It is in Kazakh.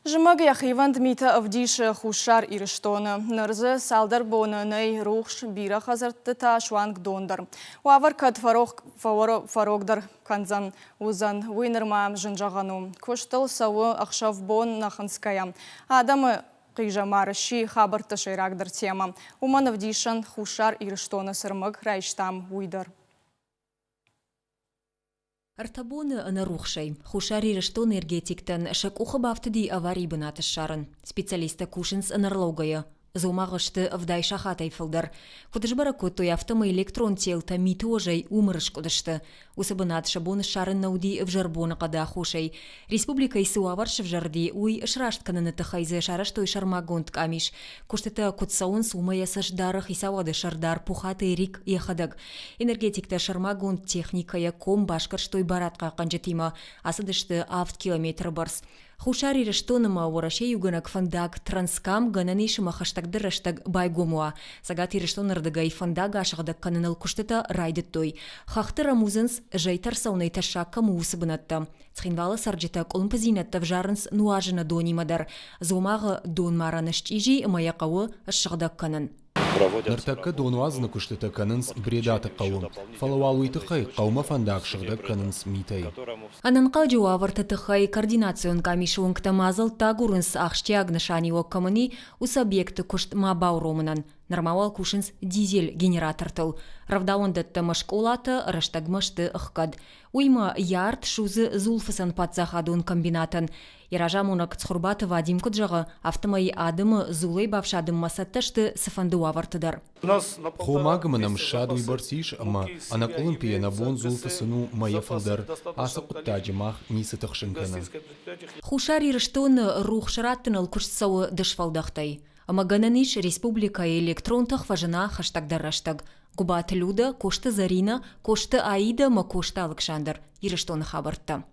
Жымаг яхиванд мита авдиш хушар ириштоны. Нырзы салдар бонынай рухш бира хазарты та шуанг дондар. Уавар кад фарогдар канзан узан уйнырмаам жынжағану. Көштіл сауы ақшав бон нахынская. Адамы қижамары ши хабарты шайрагдыр тема. Уман авдишан хушар ириштоны сырмыг райштам уйдар. Артабоны анарухшай. Хушари решто энергетиктен шак ухабавтыди аварий бынаты шарын. Специалиста кушинс анарлогая. Зумағышты вдай шахатай фылдар. Кудышбара көттой автома электрон телта митожай умырыш кудышты. Усабынат шабоны шарын науди в жарбоны қада хушай. Республика ису аваршы в жарди уй шраштканы тахайзы шараштой шармагонт камиш. Куштыта кутсаун сумая сашдарах исавады шардар пухаты рик ехадаг. Энергетикта шармагонт техникая ком башкарштой баратқа қанжатима. Асыдышты авт километр барс. Хушари рештоныма ораше юганак фандак транскам гананишыма хаштагдыр раштаг байгомуа. Сагати рештонырдыга и фандага ашагдак каныныл куштыта райдыттой. Хахтыра музынс жайтар саунайта шакка муусыбынатта. Цхинвала сарджита колумпазинатта в жарынс нуажына донимадар. Зомағы дон маранышчижи маяқауы ашагдак канын. Нартакка донуазны куштыта канынс бредаты қауым. Фалауалуйты қай қаума фандак шығдак канынс митай. Ананқа жуаварты тыхай координацион камишуын ктамазыл тагурынс ахштяг нышани оккамыни ус объекты кушт мабау ромынан. Нормавал кушинс дизель генератор тыл. Равдаондатта машколаты раштагмашты ыққад. Уйма ярд шузы зулфысан патсахадун комбинатын. Иражамунак цхурбаты Вадим Куджағы автомай адымы зулай бавшадым масатташты сыфанду авартыдар. Хомагымынам шадуй барсиш, ама анак олимпия на бон зулфысыну мая фалдар, аса уттаджимах нисы тахшынканы. Хушари рыштон рух шараттыныл кушсауы дышфалдахтай. Ама гананиш республика электрон тахважына хаштагдар раштаг. Губат Люда, кошты Зарина, кошты Аида, ма кошты Александр. Ирыштон хабарта.